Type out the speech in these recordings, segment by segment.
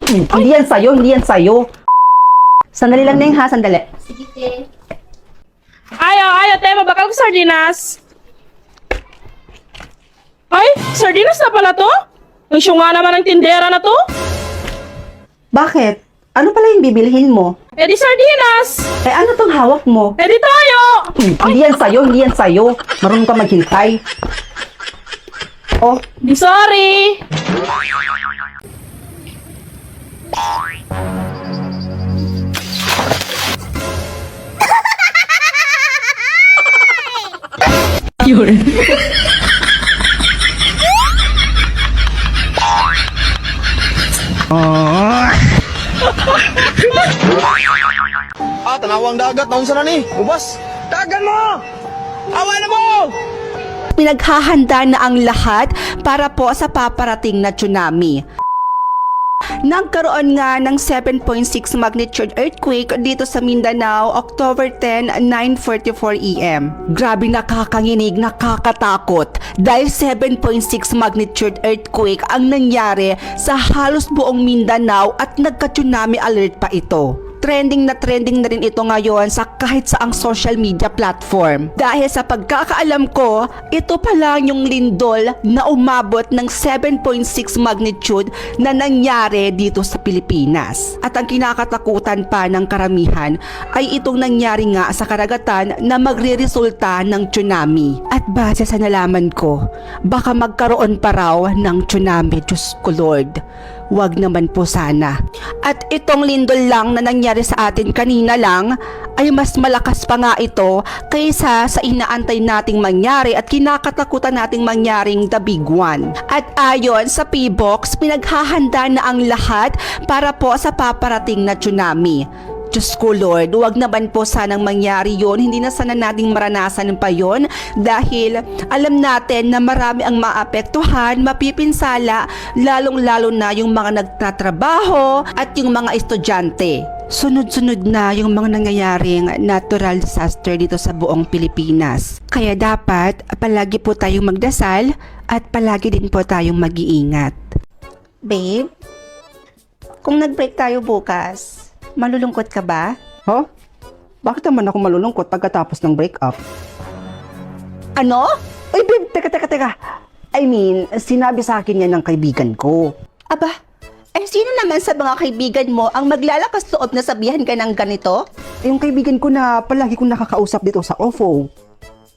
Hindi yan sa'yo, hindi yan sa'yo. Sandali lang, Neng, ha? Sandali. Sige, te. Ayaw, te, mabakal ko sardinas. Ay, sardinas na pala to? Ang syunga naman ng tindera na to. Bakit? Ano pala yung bibilhin mo? Eh di sardinas. Eh, ano tong hawak mo? Eh di tayo. Hindi yan sa'yo, hindi yan sa'yo. Marunong ka maghintay. Oh, Di sorry. Yun. Tanawang dagat, naunsa na ni? Ubas, dagan mo! Awa na mo! pinaghahanda na ang lahat para po sa paparating na tsunami. Nagkaroon nga ng 7.6 magnitude earthquake dito sa Mindanao, October 10, 9:44 AM. Grabe, nakakanginig, nakakatakot dahil 7.6 magnitude earthquake ang nangyari sa halos buong Mindanao at nagka-tsunami alert pa ito. Trending na rin ito ngayon sa kahit saang social media platform. Dahil sa pagkakaalam ko, ito pa lang yung lindol na umabot ng 7.6 magnitude na nangyari dito sa Pilipinas. At ang kinakatakutan pa ng karamihan ay itong nangyari nga sa karagatan na magre-resulta ng tsunami. At base sa nalaman ko, baka magkaroon pa raw ng tsunami. Diyos ko Lord, wag naman po sana. At itong lindol lang na nangyari sa atin kanina lang ay mas malakas pa nga ito kaysa sa inaantay nating mangyari at kinakatakutan nating mangyaring the big one. At ayon sa PBOX, pinaghahanda na ang lahat para po sa paparating na tsunami. Diyos ko Lord, huwag naman po sanang mangyari yon. Hindi na sana nating maranasan pa yon dahil alam natin na marami ang maapektuhan, mapipinsala, lalong-lalo na yung mga nagtatrabaho at yung mga estudyante. Sunod-sunod na yung mga nangyayaring natural disaster dito sa buong Pilipinas. Kaya dapat palagi po tayong magdasal at palagi din po tayong mag-iingat. Babe, kung nag-break tayo bukas, malulungkot ka ba? Huh? Bakit naman ako malulungkot pagkatapos ng breakup? Ano? Ay, babe, teka. I mean, sinabi sa akin yan ng kaibigan ko. Aba, sino naman sa mga kaibigan mo ang maglalakas loob na sabihan ka ng ganito? Yung kaibigan ko na palagi kong nakakausap dito sa OFO.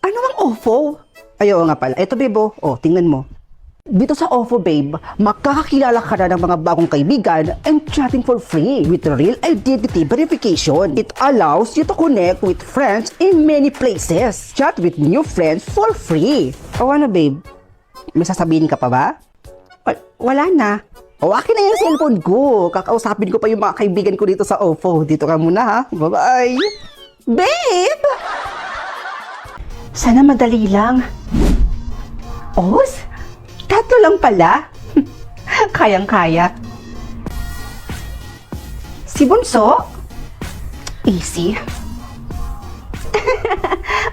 Ano ang OFO? Ay, oo nga pala. Eto, babe, oh, tingnan mo. Dito sa OFO, babe, makakakilala ka na ng mga bagong kaibigan and chatting for free with real identity verification. It allows you to connect with friends in many places. Chat with new friends for free. O ano, babe? May sasabihin ka pa ba? Wala na. O, akin na yung cellphone ko. Kakausapin ko pa yung mga kaibigan ko dito sa OFO. Dito ka muna, ha? Bye-bye. Babe! Sana madali lang. Os? Tatlo lang pala. Kayang-kaya. Si Bunso? Easy.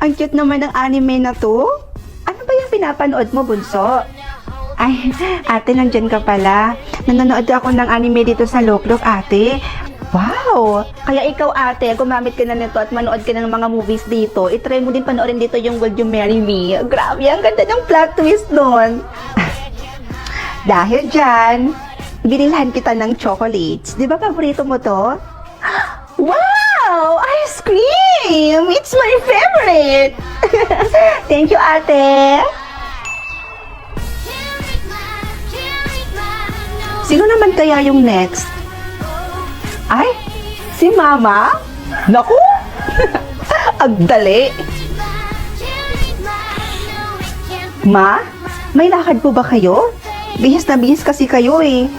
Ang cute naman ng anime na to. Ano ba yung pinapanood mo, Bunso? Ay, ate, nandyan ka pala. Nanonood ako ng anime dito sa Loklok, ate. Wow! Kaya ikaw, ate, gumamit ka na nito at manood ka ng mga movies dito. I-try mo din panoorin dito yung Will You Marry Me. Grabe, ang ganda ng plot twist nun. Dahil dyan, binilhan kita ng chocolates. Di ba paborito mo to? Wow! Ice cream! It's my favorite! Thank you, ate! Sino naman kaya yung next? Ay, si Mama? Naku! Agdali! Ma, may lakad po ba kayo? Bihis na bihis kasi kayo eh.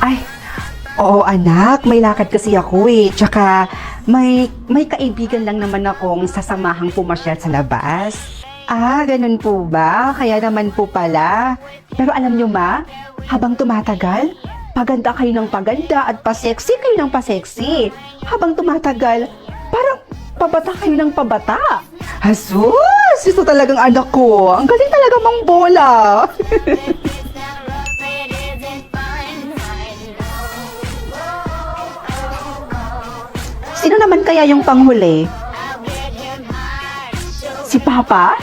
Ay, oo anak, may lakad kasi ako eh. Tsaka, may kaibigan lang naman akong sasamahang pumasyal sa labas. Ah, ganun po ba? Kaya naman po pala. Pero alam nyo ma, habang tumatagal, paganda kayo ng paganda at paseksi kayo ng paseksi. Habang tumatagal, parang pabata kayo ng pabata. Asus! Ito talagang anak ko. Ang galing talaga mang bola. Sino naman kaya yung panghuli? Si Papa?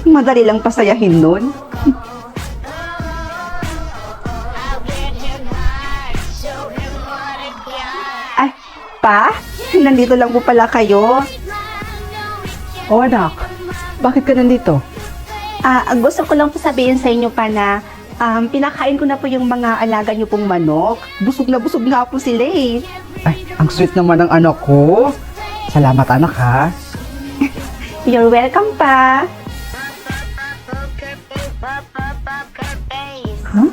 Madali lang pasayahin nun. Ay, Pa? Nandito lang po pala kayo. Oh anak, bakit ka nandito? Gusto ko lang po sabihin sa inyo pa na pinakain ko na po yung mga alaga niyo pong manok. Busog na po sila eh. Ay, ang sweet naman ng anak ko. Salamat anak ha. You're welcome pa. Huh?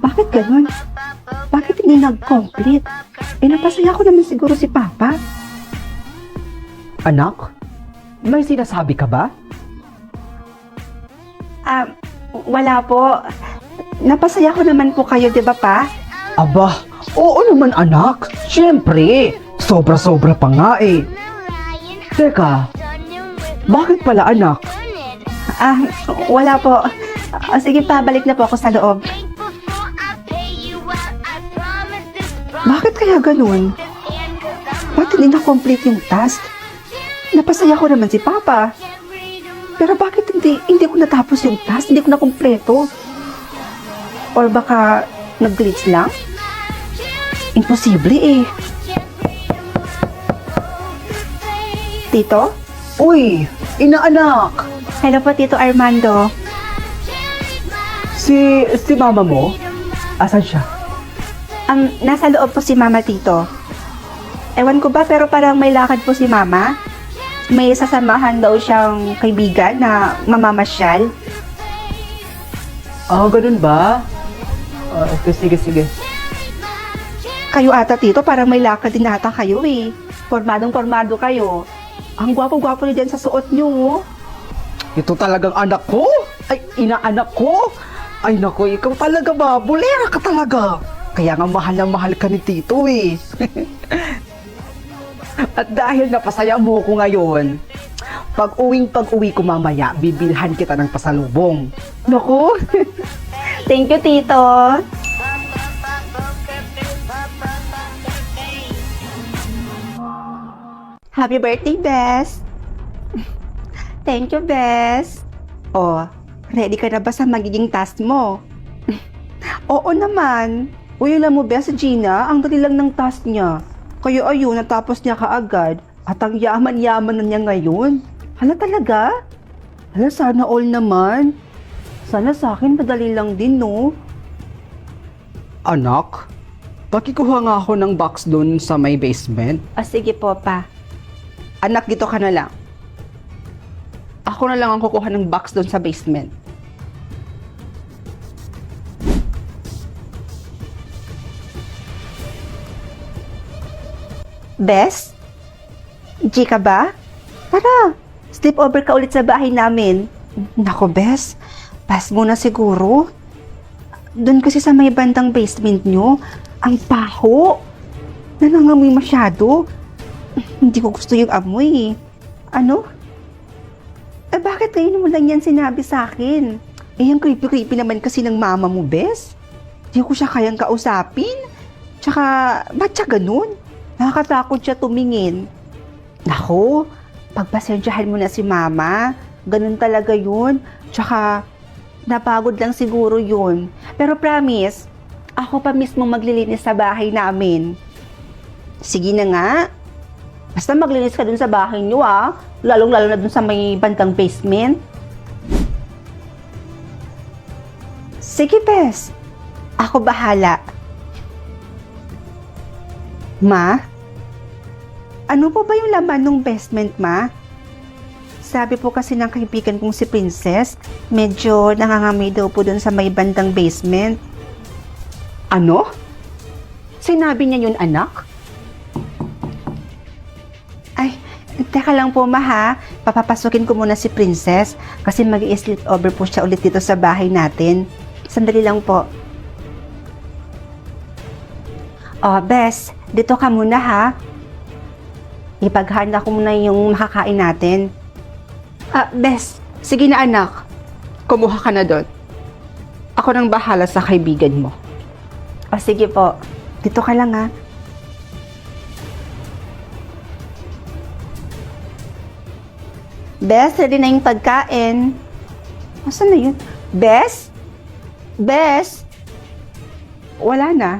Bakit ganun? Bakit hindi nag-complete? Napasaya ko naman siguro si Papa. Anak, may sinasabi ka ba? Wala po. Napasaya ko naman po kayo, di ba pa? Aba, oo naman anak. Siyempre, sobra-sobra pa nga eh. Teka, bakit pala anak? Wala po. Sige pa, balik na po ako sa loob. Bakit kaya ganun? Ba't hindi na-complete yung task? Napasaya ko naman si Papa. Pero bakit hindi ko natapos yung task? Hindi ko na-kompleto? Or baka nag-glitch lang? Imposible eh. Tito? Uy, inaanak. Hello po, Tito Armando. Si mama mo? Asan siya? Nasa loob po si Mama, Tito. Ewan ko ba, pero parang may lakad po si Mama. May sasamahan daw siyang kaibigan na mamamasyal. Ganun ba? Okay, sige. Kayo ata, Tito, parang may lakad din ata kayo eh. Pormadong-pormado kayo. Ang gwapo-gwapo niyo dyan sa suot niyo, oh. Ito talagang anak ko? Ay, inaanak ko? Ay naku, ikaw talaga ba? Bulera ka talaga. Kaya nga mahal na mahal ka ni Tito eh. At dahil napasaya mo ko ngayon, pag-uwi ko mamaya, bibilhan kita ng pasalubong. Naku. Thank you, Tito. Happy birthday, Bes. Thank you, Bes. Oh, ready ka na ba sa magiging task mo? Oo naman. Uy, alam mo, Bes, Gina, ang dali lang ng task niya. Kaya ayun, natapos niya kaagad. At ang yaman-yaman na niya ngayon. Hala talaga? Hala, sana all naman. Sana sa akin, madali lang din, no? Anak, pakikuha nga ako ng box doon sa may basement. Sige po, pa. Anak, dito ka na lang. Ako na lang ang kukuha ng box doon sa basement. Bes? G ka ba? Tara, sleep over ka ulit sa bahay namin. Nako, Bes. Pass mo na siguro. Doon kasi sa may bandang basement nyo, ang paho. Nangangamoy masyado. Hindi ko gusto yung amoy. Ano? Bakit kayo mo lang yan sinabi sa akin? Ang creepy-creepy naman kasi ng mama mo, Bes. Hindi ko siya kayang kausapin. Tsaka, ba't siya ganun? Nakakatakot siya tumingin. Nako, pagpasensyahan mo na si mama. Ganun talaga yun. Tsaka, napagod lang siguro yun. Pero promise, ako pa mismo maglilinis sa bahay namin. Sige na nga. Basta maglinis ka dun sa bahay nyo, ah. Lalong-lalo na dun sa may bandang basement. Sige, Bes. Ako bahala. Ma? Ano po ba yung laman ng basement, Ma? Sabi po kasi ng kaibigan kong si Princess, medyo nangangamoy daw po dun sa may bandang basement. Ano? Sinabi niya yun, anak? Ay, teka lang po, Ma, ha? Papapasukin ko muna si Princess kasi mag-i-sleep over po siya ulit dito sa bahay natin. Sandali lang po. Oh, Bes, dito ka muna, ha? Ipaghanda ko muna yung makakain natin. Bes, sige na anak. Kumuha ka na doon. Ako nang bahala sa kaibigan mo. Sige po. Dito ka lang, ha? Bes, ready na yung pagkain. Asan na yun? Bes? Bes? Wala na.